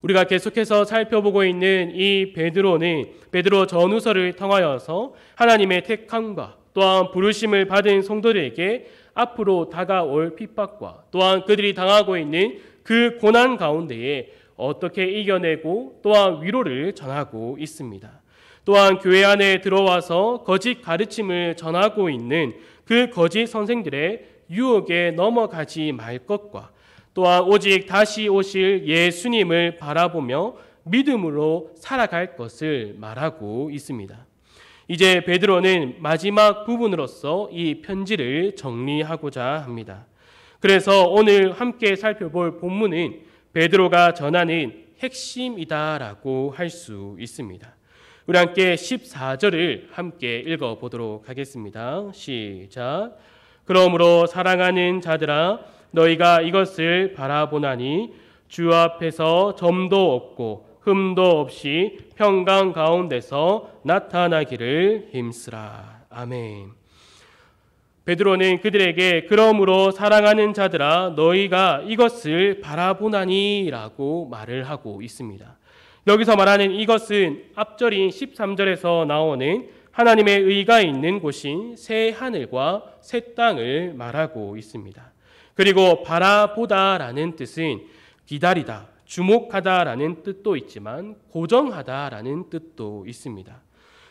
우리가 계속해서 살펴보고 있는 이 베드로 전후서를 통하여서 하나님의 택함과 또한 부르심을 받은 성도들에게 앞으로 다가올 핍박과 또한 그들이 당하고 있는 그 고난 가운데에 어떻게 이겨내고 또한 위로를 전하고 있습니다. 또한 교회 안에 들어와서 거짓 가르침을 전하고 있는 그 거짓 선생들의 유혹에 넘어가지 말 것과 또한 오직 다시 오실 예수님을 바라보며 믿음으로 살아갈 것을 말하고 있습니다. 이제 베드로는 마지막 부분으로서 이 편지를 정리하고자 합니다. 그래서 오늘 함께 살펴볼 본문은 베드로가 전하는 핵심이다라고 할 수 있습니다. 우리 함께 14절을 함께 읽어보도록 하겠습니다. 시작. 그러므로 사랑하는 자들아 너희가 이것을 바라보나니 주 앞에서 점도 없고 흠도 없이 평강 가운데서 나타나기를 힘쓰라. 아멘. 베드로는 그들에게 그러므로 사랑하는 자들아 너희가 이것을 바라보나니 라고 말을 하고 있습니다. 여기서 말하는 이것은 앞절인 13절에서 나오는 하나님의 의가 있는 곳인 새 하늘과 새 땅을 말하고 있습니다. 그리고 바라보다라는 뜻은 기다리다, 주목하다라는 뜻도 있지만 고정하다라는 뜻도 있습니다.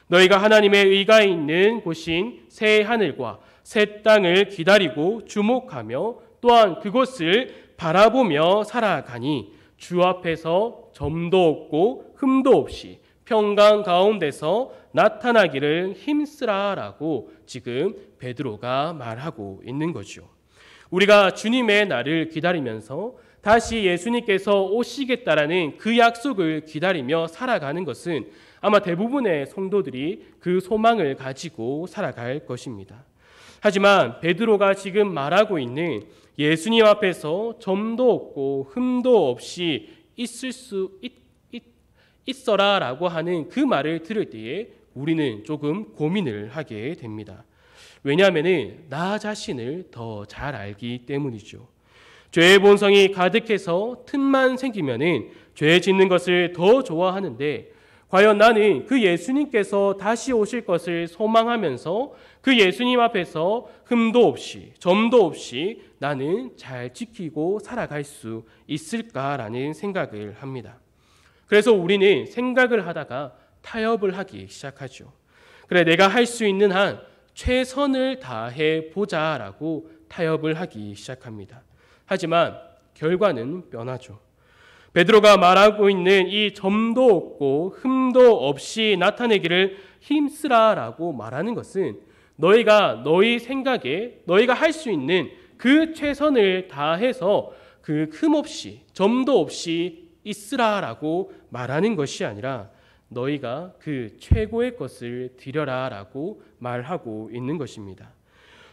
너희가 하나님의 의가 있는 곳인 새 하늘과 새 땅을 기다리고 주목하며 또한 그곳을 바라보며 살아가니 주 앞에서 점도 없고 흠도 없이 평강 가운데서 나타나기를 힘쓰라라고 지금 베드로가 말하고 있는 거죠. 우리가 주님의 날을 기다리면서 다시 예수님께서 오시겠다라는 그 약속을 기다리며 살아가는 것은 아마 대부분의 성도들이 그 소망을 가지고 살아갈 것입니다. 하지만 베드로가 지금 말하고 있는 예수님 앞에서 점도 없고 흠도 없이 있어라라고 하는 그 말을 들을 때에 우리는 조금 고민을 하게 됩니다. 왜냐하면 나 자신을 더 잘 알기 때문이죠. 죄의 본성이 가득해서 틈만 생기면 죄 짓는 것을 더 좋아하는데 과연 나는 그 예수님께서 다시 오실 것을 소망하면서 그 예수님 앞에서 흠도 없이 점도 없이 나는 잘 지키고 살아갈 수 있을까라는 생각을 합니다. 그래서 우리는 생각을 하다가 타협을 하기 시작하죠. 그래 내가 할 수 있는 한 최선을 다해 보자라고 타협을 하기 시작합니다. 하지만 결과는 뻔하죠. 베드로가 말하고 있는 이 점도 없고 흠도 없이 나타내기를 힘쓰라라고 말하는 것은 너희가 너희 생각에 너희가 할 수 있는 그 최선을 다해서 그 흠 없이 점도 없이 있으라라고 말하는 것이 아니라 너희가 그 최고의 것을 드려라라고 말하고 있는 것입니다.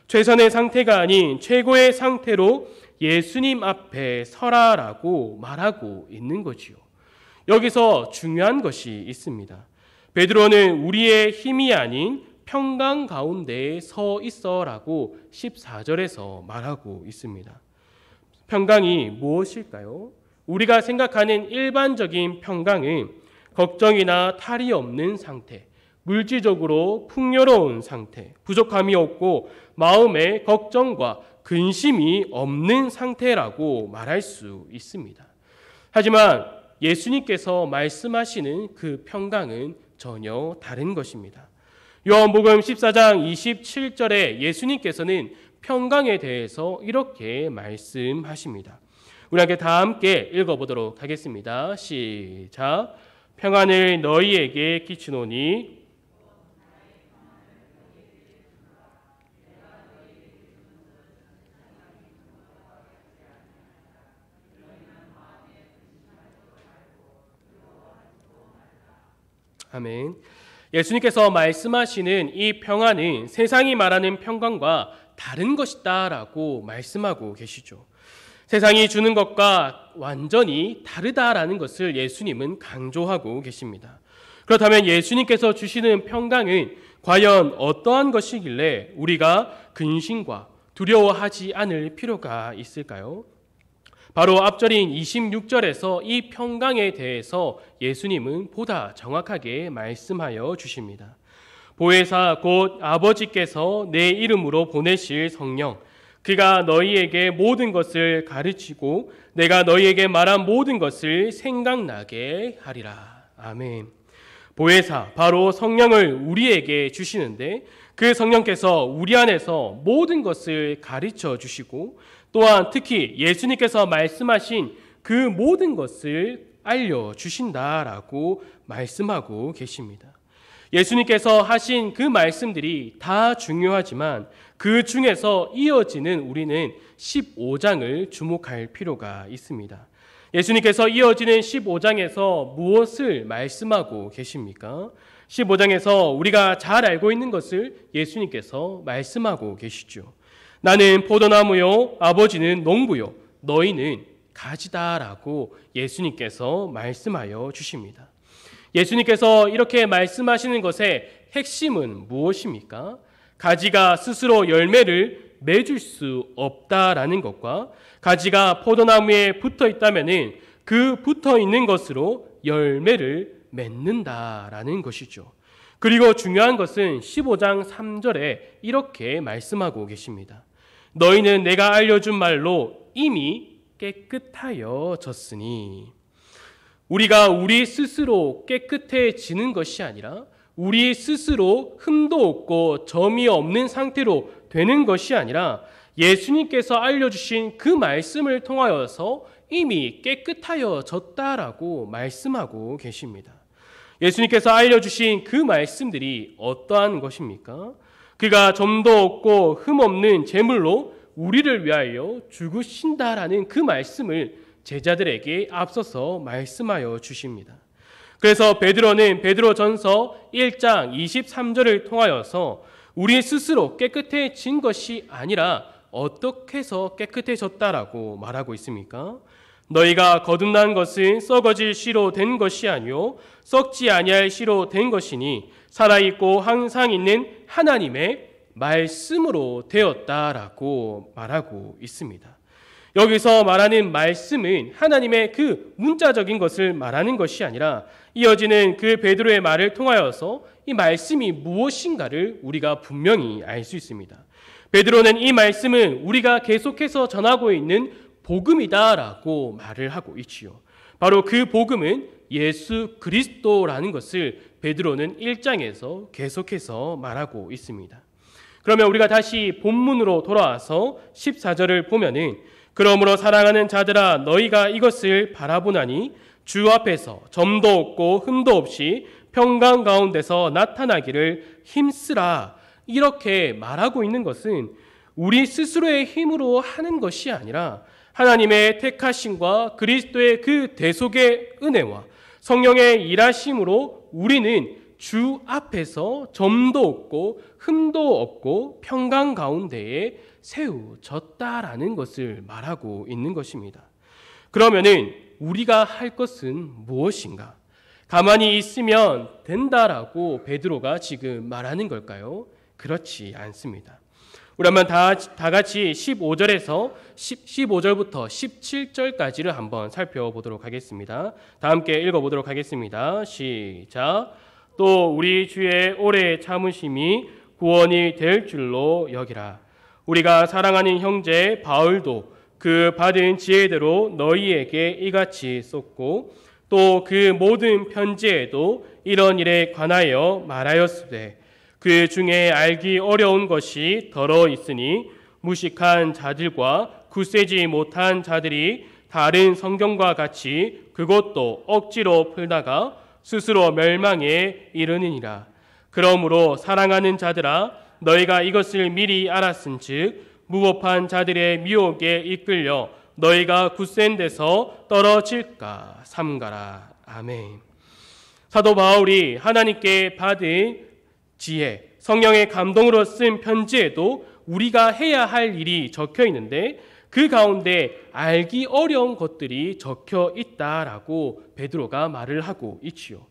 최선의 상태가 아닌 최고의 상태로 예수님 앞에 서라라고 말하고 있는 거지요. 여기서 중요한 것이 있습니다. 베드로는 우리의 힘이 아닌 평강 가운데에 서 있어라고 14절에서 말하고 있습니다. 평강이 무엇일까요? 우리가 생각하는 일반적인 평강은 걱정이나 탈이 없는 상태, 물질적으로 풍요로운 상태, 부족함이 없고 마음에 걱정과 근심이 없는 상태라고 말할 수 있습니다. 하지만 예수님께서 말씀하시는 그 평강은 전혀 다른 것입니다. 요한복음 14장 27절에 예수님께서는 평강에 대해서 이렇게 말씀하십니다. 우리 함께 읽어보도록 하겠습니다. 시작. 평안을 너희에게 끼치노니 아멘. 예수님께서 말씀하시는 이 평안은 세상이 말하는 평강과 다른 것이다라고 말씀하고 계시죠. 세상이 주는 것과 완전히 다르다라는 것을 예수님은 강조하고 계십니다. 그렇다면 예수님께서 주시는 평강은 과연 어떠한 것이길래 우리가 근심과 두려워하지 않을 필요가 있을까요? 바로 앞절인 26절에서 이 평강에 대해서 예수님은 보다 정확하게 말씀하여 주십니다. 보혜사 곧 아버지께서 내 이름으로 보내실 성령, 그가 너희에게 모든 것을 가르치고 내가 너희에게 말한 모든 것을 생각나게 하리라. 아멘. 보혜사, 바로 성령을 우리에게 주시는데 그 성령께서 우리 안에서 모든 것을 가르쳐 주시고 또한 특히 예수님께서 말씀하신 그 모든 것을 알려주신다라고 말씀하고 계십니다. 예수님께서 하신 그 말씀들이 다 중요하지만 그 중에서 이어지는 우리는 15장을 주목할 필요가 있습니다. 예수님께서 이어지는 15장에서 무엇을 말씀하고 계십니까? 15장에서 우리가 잘 알고 있는 것을 예수님께서 말씀하고 계시죠. 나는 포도나무요, 아버지는 농부요, 너희는 가지다라고 예수님께서 말씀하여 주십니다. 예수님께서 이렇게 말씀하시는 것의 핵심은 무엇입니까? 가지가 스스로 열매를 맺을 수 없다라는 것과 가지가 포도나무에 붙어 있다면은 그 붙어 있는 것으로 열매를 맺는다라는 것이죠. 그리고 중요한 것은 15장 3절에 이렇게 말씀하고 계십니다. 너희는 내가 알려준 말로 이미 깨끗하여졌으니, 우리가 우리 스스로 깨끗해지는 것이 아니라 우리 스스로 흠도 없고 점이 없는 상태로 되는 것이 아니라 예수님께서 알려주신 그 말씀을 통하여서 이미 깨끗하여졌다라고 말씀하고 계십니다. 예수님께서 알려주신 그 말씀들이 어떠한 것입니까? 그가 점도 없고 흠 없는 제물로 우리를 위하여 죽으신다라는 그 말씀을 제자들에게 앞서서 말씀하여 주십니다. 그래서 베드로는 베드로전서 1장 23절을 통하여서 우리 스스로 깨끗해진 것이 아니라 어떻게 해서 깨끗해졌다라고 말하고 있습니까? 너희가 거듭난 것은 썩어질 씨로 된 것이 아니요 썩지 아니할 씨로 된 것이니 살아있고 항상 있는 하나님의 말씀으로 되었다라고 말하고 있습니다. 여기서 말하는 말씀은 하나님의 그 문자적인 것을 말하는 것이 아니라 이어지는 그 베드로의 말을 통하여서 이 말씀이 무엇인가를 우리가 분명히 알 수 있습니다. 베드로는 이 말씀은 우리가 계속해서 전하고 있는 복음이다라고 말을 하고 있지요. 바로 그 복음은 예수 그리스도라는 것을 베드로는 1장에서 계속해서 말하고 있습니다. 그러면 우리가 다시 본문으로 돌아와서 14절을 보면은 그러므로 사랑하는 자들아 너희가 이것을 바라보나니 주 앞에서 점도 없고 흠도 없이 평강 가운데서 나타나기를 힘쓰라, 이렇게 말하고 있는 것은 우리 스스로의 힘으로 하는 것이 아니라 하나님의 택하심과 그리스도의 그 대속의 은혜와 성령의 일하심으로 우리는 주 앞에서 점도 없고 흠도 없고 평강 가운데에 세워졌다라는 것을 말하고 있는 것입니다. 그러면은 우리가 할 것은 무엇인가? 가만히 있으면 된다라고 베드로가 지금 말하는 걸까요? 그렇지 않습니다. 우리 한번 다 같이 15절부터 17절까지를 한번 살펴보도록 하겠습니다. 다 함께 읽어보도록 하겠습니다. 시작. 또 우리 주의 오래 참으심이 구원이 될 줄로 여기라. 우리가 사랑하는 형제 바울도 그 받은 지혜대로 너희에게 이같이 썼고 또 그 모든 편지에도 이런 일에 관하여 말하였으되 그 중에 알기 어려운 것이 더러 있으니 무식한 자들과 굳세지 못한 자들이 다른 성경과 같이 그것도 억지로 풀다가 스스로 멸망에 이르느니라. 그러므로 사랑하는 자들아 너희가 이것을 미리 알았은즉 무법한 자들의 미혹에 이끌려 너희가 굳센 데서 떨어질까 삼가라. 아멘. 사도 바울이 하나님께 받은 지혜, 성령의 감동으로 쓴 편지에도 우리가 해야 할 일이 적혀 있는데 그 가운데 알기 어려운 것들이 적혀 있다라고 베드로가 말을 하고 있지요.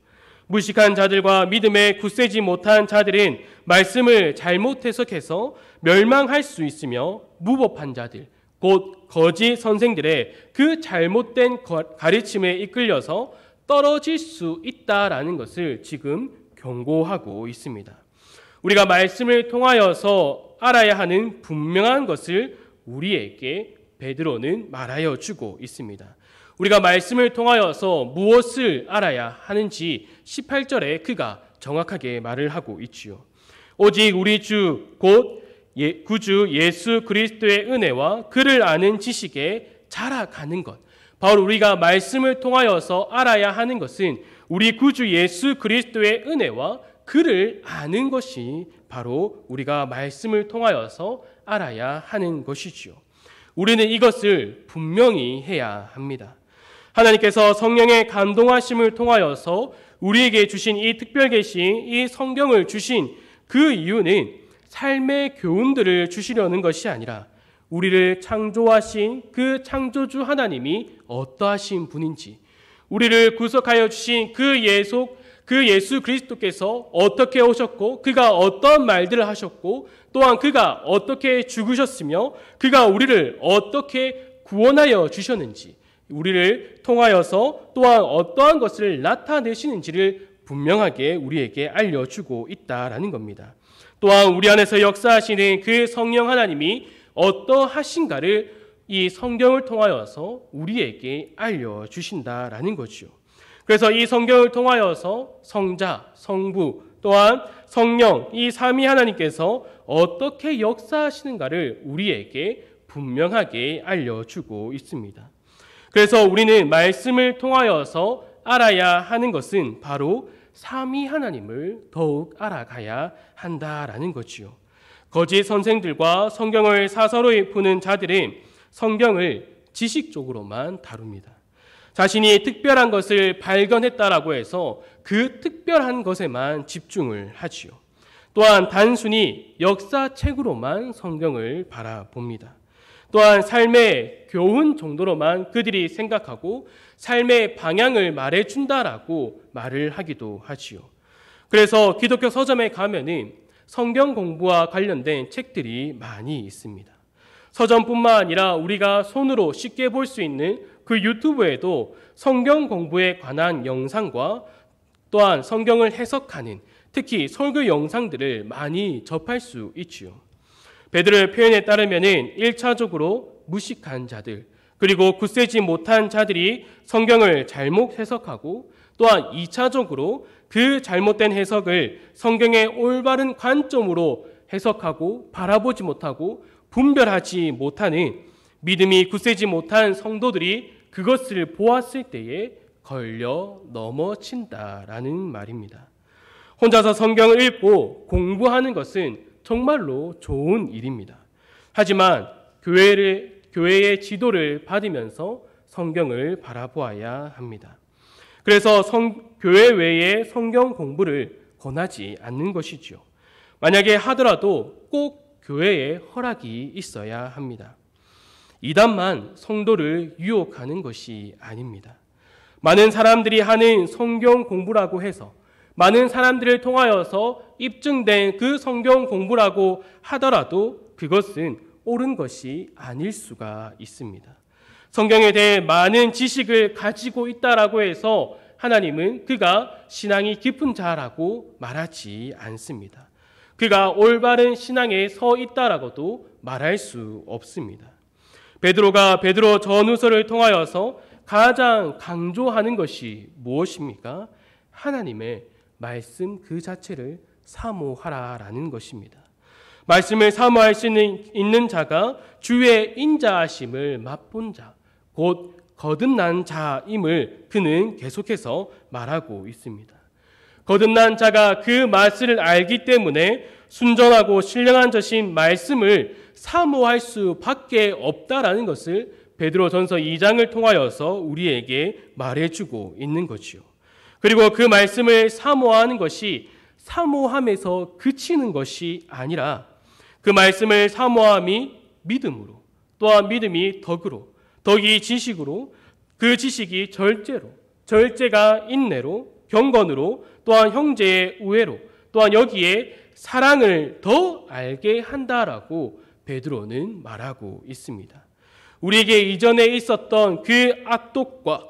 무식한 자들과 믿음에 굳세지 못한 자들은 말씀을 잘못 해석해서 멸망할 수 있으며 무법한 자들, 곧 거짓 선생들의 그 잘못된 가르침에 이끌려서 떨어질 수 있다라는 것을 지금 경고하고 있습니다. 우리가 말씀을 통하여서 알아야 하는 분명한 것을 우리에게 베드로는 말하여 주고 있습니다. 우리가 말씀을 통하여서 무엇을 알아야 하는지 18절에 그가 정확하게 말을 하고 있지요. 오직 우리 주 곧 구주 예수 그리스도의 은혜와 그를 아는 지식에 자라가는 것. 바로 우리가 말씀을 통하여서 알아야 하는 것은 우리 구주 예수 그리스도의 은혜와 그를 아는 것이 바로 우리가 말씀을 통하여서 알아야 하는 것이지요. 우리는 이것을 분명히 해야 합니다. 하나님께서 성령의 감동하심을 통하여서 우리에게 주신 이 특별 계시, 이 성경을 주신 그 이유는 삶의 교훈들을 주시려는 것이 아니라 우리를 창조하신 그 창조주 하나님이 어떠하신 분인지, 우리를 구속하여 주신 그 예수 그리스도께서 어떻게 오셨고 그가 어떤 말들을 하셨고 또한 그가 어떻게 죽으셨으며 그가 우리를 어떻게 구원하여 주셨는지, 우리를 통하여서 또한 어떠한 것을 나타내시는지를 분명하게 우리에게 알려주고 있다라는 겁니다. 또한 우리 안에서 역사하시는 그 성령 하나님이 어떠하신가를 이 성경을 통하여서 우리에게 알려주신다라는 거죠. 그래서 이 성경을 통하여서 성자, 성부, 또한 성령, 이 삼위 하나님께서 어떻게 역사하시는가를 우리에게 분명하게 알려주고 있습니다. 그래서 우리는 말씀을 통하여서 알아야 하는 것은 바로 삼위 하나님을 더욱 알아가야 한다라는 거지요. 거짓 선생들과 성경을 사서로이 푸는 자들은 성경을 지식적으로만 다룹니다. 자신이 특별한 것을 발견했다라고 해서 그 특별한 것에만 집중을 하지요. 또한 단순히 역사책으로만 성경을 바라봅니다. 또한 삶의 교훈 정도로만 그들이 생각하고 삶의 방향을 말해준다라고 말을 하기도 하지요. 그래서 기독교 서점에 가면은 성경 공부와 관련된 책들이 많이 있습니다. 서점뿐만 아니라 우리가 손으로 쉽게 볼 수 있는 그 유튜브에도 성경 공부에 관한 영상과 또한 성경을 해석하는 특히 설교 영상들을 많이 접할 수 있지요. 베드로의 표현에 따르면은 1차적으로 무식한 자들, 그리고 굳세지 못한 자들이 성경을 잘못 해석하고 또한 2차적으로 그 잘못된 해석을 성경의 올바른 관점으로 해석하고 바라보지 못하고 분별하지 못하는 믿음이 굳세지 못한 성도들이 그것을 보았을 때에 걸려 넘어진다라는 말입니다. 혼자서 성경을 읽고 공부하는 것은 정말로 좋은 일입니다. 하지만 교회의 지도를 받으면서 성경을 바라보아야 합니다. 그래서 교회 외에 성경 공부를 권하지 않는 것이지요. 만약에 하더라도 꼭 교회에 허락이 있어야 합니다. 이단만 성도를 유혹하는 것이 아닙니다. 많은 사람들이 하는 성경 공부라고 해서 많은 사람들을 통하여서 입증된 그 성경 공부라고 하더라도 그것은 옳은 것이 아닐 수가 있습니다. 성경에 대해 많은 지식을 가지고 있다라고 해서 하나님은 그가 신앙이 깊은 자라고 말하지 않습니다. 그가 올바른 신앙에 서 있다라고도 말할 수 없습니다. 베드로가 베드로 전후서를 통하여서 가장 강조하는 것이 무엇입니까? 하나님의 말씀 그 자체를 사모하라라는 것입니다. 말씀을 사모할 수 있는 자가 주의 인자하심을 맛본 자, 곧 거듭난 자임을 그는 계속해서 말하고 있습니다. 거듭난 자가 그 말씀을 알기 때문에 순전하고 신령한 자신 말씀을 사모할 수밖에 없다라는 것을 베드로전서 2장을 통하여서 우리에게 말해주고 있는 거지요. 그리고 그 말씀을 사모하는 것이 사모함에서 그치는 것이 아니라 그 말씀을 사모함이 믿음으로, 또한 믿음이 덕으로, 덕이 지식으로, 그 지식이 절제로, 절제가 인내로, 경건으로, 또한 형제의 우애로, 또한 여기에 사랑을 더 알게 한다라고 베드로는 말하고 있습니다. 우리에게 이전에 있었던 그 악독과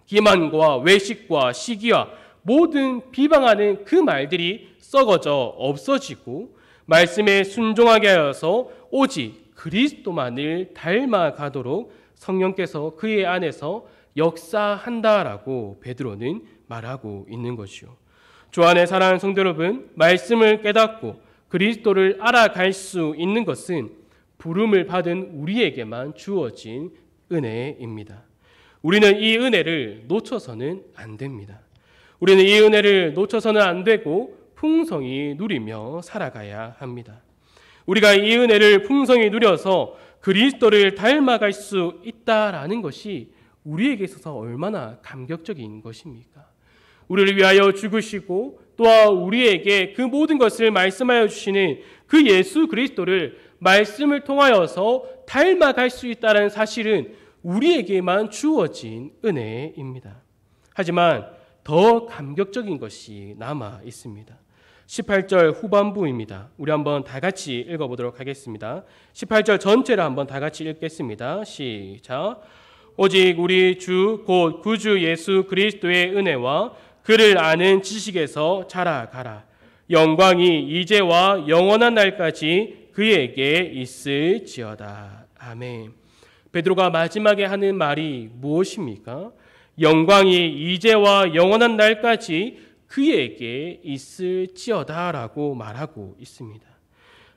기만과 외식과 시기와 모든 비방하는 그 말들이 썩어져 없어지고 말씀에 순종하게 하여서 오직 그리스도만을 닮아가도록 성령께서 그의 안에서 역사한다라고 베드로는 말하고 있는 것이요. 주 안에 사랑하는 성도 여러분, 말씀을 깨닫고 그리스도를 알아갈 수 있는 것은 부름을 받은 우리에게만 주어진 은혜입니다. 우리는 이 은혜를 놓쳐서는 안 됩니다. 우리는 이 은혜를 놓쳐서는 안 되고 풍성히 누리며 살아가야 합니다. 우리가 이 은혜를 풍성히 누려서 그리스도를 닮아갈 수 있다라는 것이 우리에게 있어서 얼마나 감격적인 것입니까? 우리를 위하여 죽으시고 또한 우리에게 그 모든 것을 말씀하여 주시는 그 예수 그리스도를 말씀을 통하여서 닮아갈 수 있다는 사실은 우리에게만 주어진 은혜입니다. 하지만 더 감격적인 것이 남아 있습니다. 18절 후반부입니다. 우리 한번 다 같이 읽어보도록 하겠습니다. 18절 전체를 한번 다 같이 읽겠습니다. 시작. 오직 우리 주 곧 구주 예수 그리스도의 은혜와 그를 아는 지식에서 자라가라. 영광이 이제와 영원한 날까지 그에게 있을지어다. 아멘. 베드로가 마지막에 하는 말이 무엇입니까? 영광이 이제와 영원한 날까지 그에게 있을지어다라고 말하고 있습니다.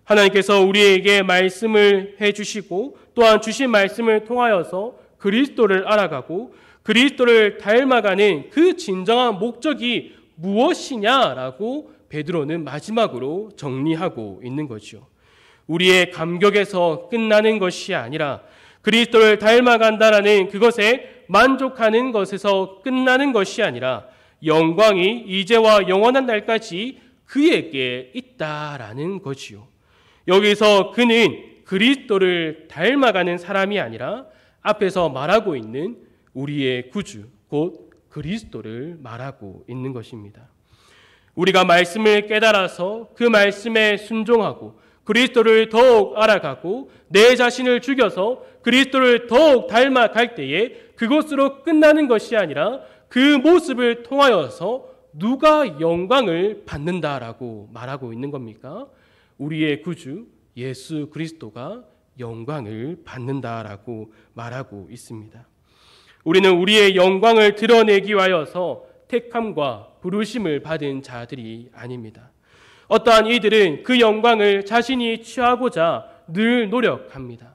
하나님께서 우리에게 말씀을 해주시고 또한 주신 말씀을 통하여서 그리스도를 알아가고 그리스도를 닮아가는 그 진정한 목적이 무엇이냐라고 베드로는 마지막으로 정리하고 있는 거죠. 우리의 감격에서 끝나는 것이 아니라 그리스도를 닮아간다라는 그것에 만족하는 것에서 끝나는 것이 아니라 영광이 이제와 영원한 날까지 그에게 있다라는 거지요. 여기서 그는 그리스도를 닮아가는 사람이 아니라 앞에서 말하고 있는 우리의 구주 곧 그리스도를 말하고 있는 것입니다. 우리가 말씀을 깨달아서 그 말씀에 순종하고 그리스도를 더욱 알아가고 내 자신을 죽여서 그리스도를 더욱 닮아갈 때에 그것으로 끝나는 것이 아니라 그 모습을 통하여서 누가 영광을 받는다라고 말하고 있는 겁니까? 우리의 구주 예수 그리스도가 영광을 받는다라고 말하고 있습니다. 우리는 우리의 영광을 드러내기 위하여서 택함과 부르심을 받은 자들이 아닙니다. 어떠한 이들은 그 영광을 자신이 취하고자 늘 노력합니다.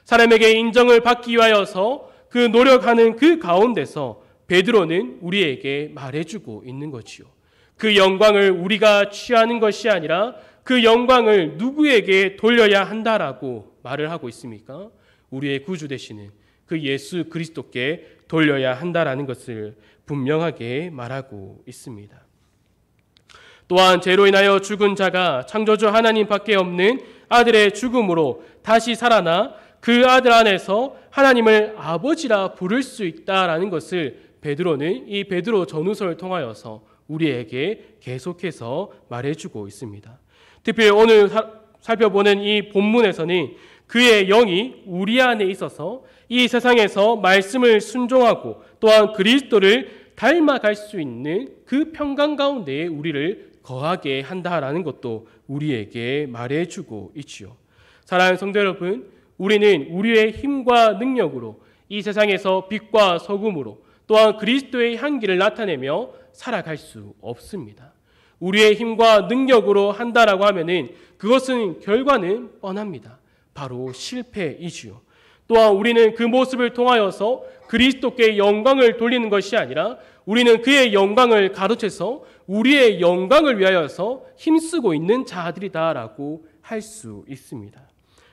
사람에게 인정을 받기 위하여서 그 노력하는 그 가운데서 베드로는 우리에게 말해주고 있는 거지요. 그 영광을 우리가 취하는 것이 아니라 그 영광을 누구에게 돌려야 한다라고 말을 하고 있습니까? 우리의 구주 되시는 그 예수 그리스도께 돌려야 한다라는 것을 분명하게 말하고 있습니다. 또한 죄로 인하여 죽은 자가 창조주 하나님 밖에 없는 아들의 죽음으로 다시 살아나 그 아들 안에서 하나님을 아버지라 부를 수 있다라는 것을 베드로는 이 베드로 전후서를 통하여서 우리에게 계속해서 말해주고 있습니다. 특별히 오늘 살펴보는 이 본문에서는 그의 영이 우리 안에 있어서 이 세상에서 말씀을 순종하고 또한 그리스도를 닮아갈 수 있는 그 평강 가운데에 우리를 거하게 한다라는 것도 우리에게 말해주고 있지요. 사랑하는 성도 여러분, 우리는 우리의 힘과 능력으로 이 세상에서 빛과 소금으로 또한 그리스도의 향기를 나타내며 살아갈 수 없습니다. 우리의 힘과 능력으로 한다라고 하면은 그것은 결과는 뻔합니다. 바로 실패이지요. 또한 우리는 그 모습을 통하여서 그리스도께 영광을 돌리는 것이 아니라 우리는 그의 영광을 가로채서 우리의 영광을 위하여서 힘쓰고 있는 자들이다라고 할 수 있습니다.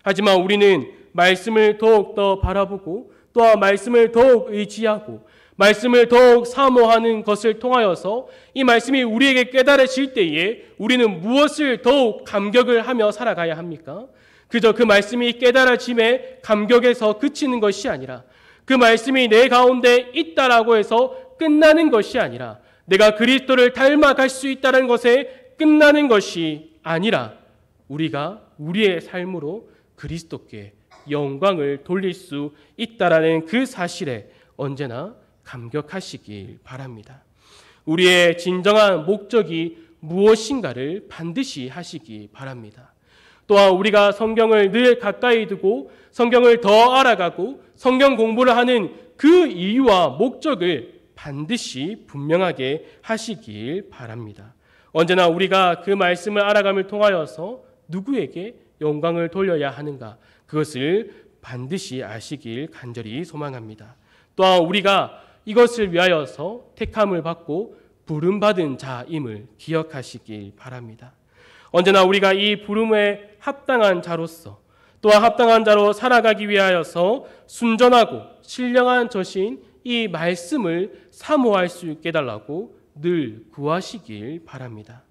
하지만 우리는 말씀을 더욱더 바라보고 또한 말씀을 더욱 의지하고 말씀을 더욱 사모하는 것을 통하여서 이 말씀이 우리에게 깨달아질 때에 우리는 무엇을 더욱 감격을 하며 살아가야 합니까? 그저 그 말씀이 깨달아짐에 감격에서 그치는 것이 아니라 그 말씀이 내 가운데 있다라고 해서 끝나는 것이 아니라 내가 그리스도를 닮아갈 수 있다는 것에 끝나는 것이 아니라 우리가 우리의 삶으로 그리스도께 영광을 돌릴 수 있다라는 그 사실에 언제나 감격하시길 바랍니다. 우리의 진정한 목적이 무엇인가를 반드시 하시기 바랍니다. 또한 우리가 성경을 늘 가까이 두고 성경을 더 알아가고 성경 공부를 하는 그 이유와 목적을 반드시 분명하게 하시길 바랍니다. 언제나 우리가 그 말씀을 알아감을 통하여서 누구에게 영광을 돌려야 하는가, 그것을 반드시 아시길 간절히 소망합니다. 또한 우리가 이것을 위하여서 택함을 받고 부름받은 자임을 기억하시길 바랍니다. 언제나 우리가 이 부름에 합당한 자로서 또한 합당한 자로 살아가기 위하여서 순전하고 신령한 저신 이 말씀을 사모할 수 있게 해달라고 늘 구하시길 바랍니다.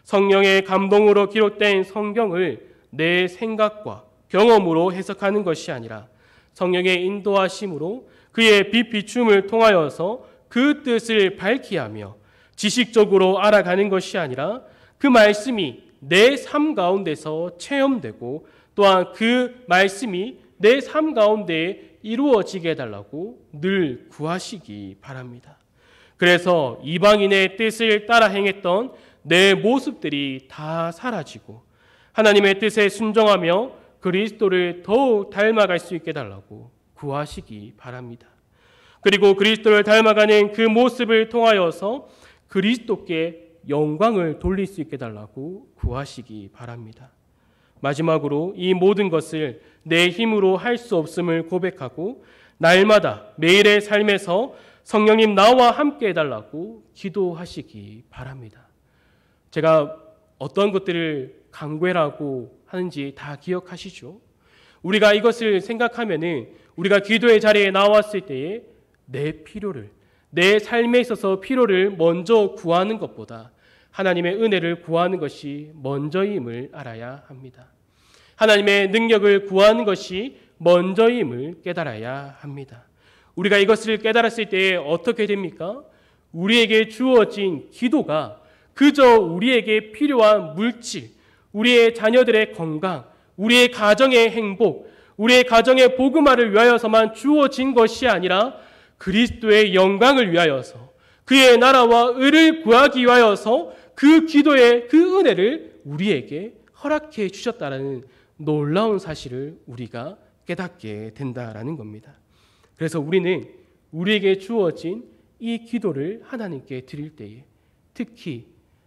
성령의 감동으로 기록된 성경을 내 생각과 경험으로 해석하는 것이 아니라 성령의 인도하심으로 그의 빛 비춤을 통하여서 그 뜻을 밝히 하며 지식적으로 알아가는 것이 아니라 그 말씀이 내 삶 가운데서 체험되고 또한 그 말씀이 내 삶 가운데 이루어지게 해달라고 늘 구하시기 바랍니다. 그래서 이방인의 뜻을 따라 행했던 내 모습들이 다 사라지고 하나님의 뜻에 순종하며 그리스도를 더욱 닮아갈 수 있게 해달라고 구하시기 바랍니다. 그리고 그리스도를 닮아가는 그 모습을 통하여서 그리스도께 영광을 돌릴 수 있게 해달라고 구하시기 바랍니다. 마지막으로 이 모든 것을 내 힘으로 할 수 없음을 고백하고 날마다 매일의 삶에서 성령님 나와 함께 해달라고 기도하시기 바랍니다. 제가 어떤 것들을 강구라고 하는지 다 기억하시죠? 우리가 이것을 생각하면은 우리가 기도의 자리에 나왔을 때에 내 필요를, 내 삶에 있어서 필요를 먼저 구하는 것보다 하나님의 은혜를 구하는 것이 먼저임을 알아야 합니다. 하나님의 능력을 구하는 것이 먼저임을 깨달아야 합니다. 우리가 이것을 깨달았을 때에 어떻게 됩니까? 우리에게 주어진 기도가 그저 우리에게 필요한 물질, 우리의 자녀들의 건강, 우리의 가정의 행복, 우리의 가정의 복음화를 위하여서만 주어진 것이 아니라 그리스도의 영광을 위하여서 그의 나라와 의를 구하기 위하여서 그 기도의 그 은혜를 우리에게 허락해 주셨다는 놀라운 사실을 우리가 깨닫게 된다라는 겁니다. 그래서 우리는 우리에게 주어진 이 기도를 하나님께 드릴 때에 특히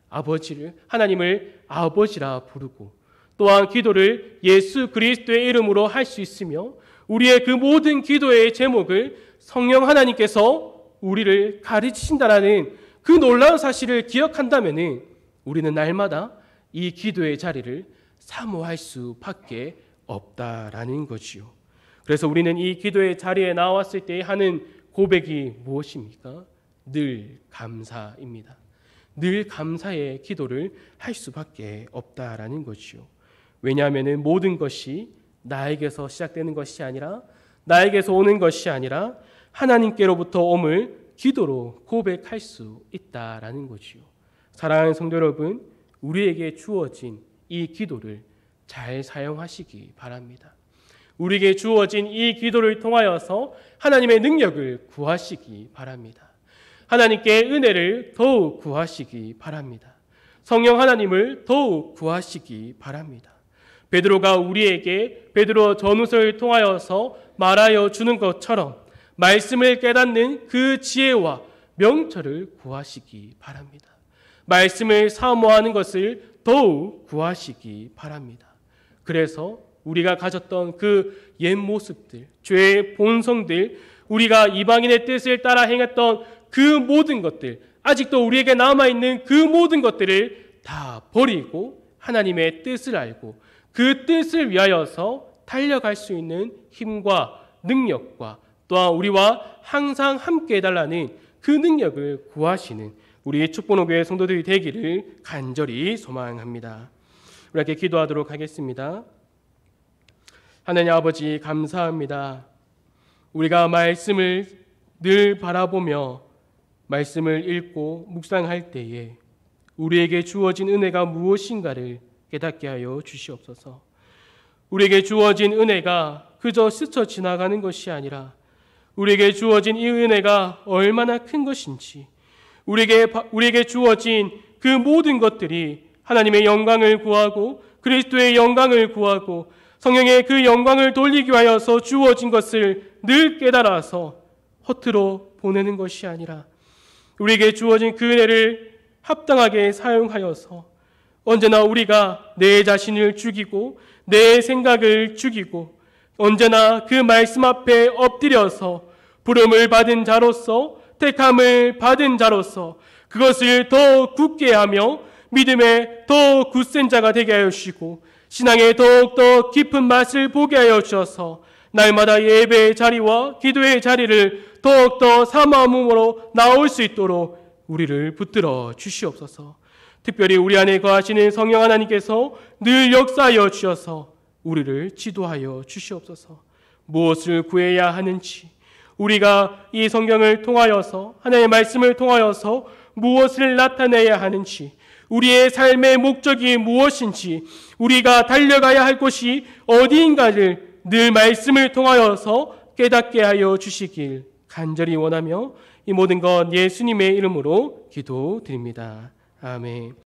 하나님을 아버지라 부르고 또한 기도를 예수 그리스도의 이름으로 할 수 있으며 우리의 그 모든 기도의 제목을 성령 하나님께서 우리를 가르치신다라는 그 놀라운 사실을 기억한다면 우리는 날마다 이 기도의 자리를 사모할 수밖에 없다라는 거지요. 그래서 우리는 이 기도의 자리에 나왔을 때 하는 고백이 무엇입니까? 늘 감사입니다. 늘 감사의 기도를 할 수밖에 없다라는 거지요. 왜냐하면 모든 것이 나에게서 시작되는 것이 아니라 나에게서 오는 것이 아니라 하나님께로부터 옴을 기도로 고백할 수 있다라는 거지요. 사랑하는 성도 여러분, 우리에게 주어진 이 기도를 잘 사용하시기 바랍니다. 우리에게 주어진 이 기도를 통하여서 하나님의 능력을 구하시기 바랍니다. 하나님께 은혜를 더욱 구하시기 바랍니다. 성령 하나님을 더욱 구하시기 바랍니다. 베드로가 우리에게 베드로 전후서를 통하여서 말하여 주는 것처럼 말씀을 깨닫는 그 지혜와 명철을 구하시기 바랍니다. 말씀을 사모하는 것을 더욱 구하시기 바랍니다. 그래서 우리가 가졌던 그 옛 모습들, 죄의 본성들, 우리가 이방인의 뜻을 따라 행했던 그 모든 것들, 아직도 우리에게 남아있는 그 모든 것들을 다 버리고 하나님의 뜻을 알고 그 뜻을 위하여서 달려갈 수 있는 힘과 능력과 또한 우리와 항상 함께 해달라는 그 능력을 구하시는 우리 축복노교회 성도들이 되기를 간절히 소망합니다. 우리 함께 기도하도록 하겠습니다. 하나님 아버지 감사합니다. 우리가 말씀을 늘 바라보며 말씀을 읽고 묵상할 때에 우리에게 주어진 은혜가 무엇인가를 깨닫게 하여 주시옵소서. 우리에게 주어진 은혜가 그저 스쳐 지나가는 것이 아니라 우리에게 주어진 이 은혜가 얼마나 큰 것인지, 우리에게 주어진 그 모든 것들이 하나님의 영광을 구하고 그리스도의 영광을 구하고 성령의 그 영광을 돌리기 위하여서 주어진 것을 늘 깨달아서 허투루 보내는 것이 아니라 우리에게 주어진 그 은혜를 합당하게 사용하여서 언제나 우리가 내 자신을 죽이고 내 생각을 죽이고 언제나 그 말씀 앞에 엎드려서 부름을 받은 자로서 택함을 받은 자로서 그것을 더 굳게 하며 믿음에 더 굳센 자가 되게 하여 주시고 신앙에 더욱더 깊은 맛을 보게 하여 주셔서 날마다 예배의 자리와 기도의 자리를 더욱더 사모함으로 나올 수 있도록 우리를 붙들어 주시옵소서. 특별히 우리 안에 거하시는 성령 하나님께서 늘 역사하여 주셔서 우리를 지도하여 주시옵소서. 무엇을 구해야 하는지, 우리가 이 성경을 통하여서 하나님의 말씀을 통하여서 무엇을 나타내야 하는지, 우리의 삶의 목적이 무엇인지, 우리가 달려가야 할 곳이 어디인가를 늘 말씀을 통하여서 깨닫게 하여 주시길 간절히 원하며 이 모든 것 예수님의 이름으로 기도드립니다. 아멘.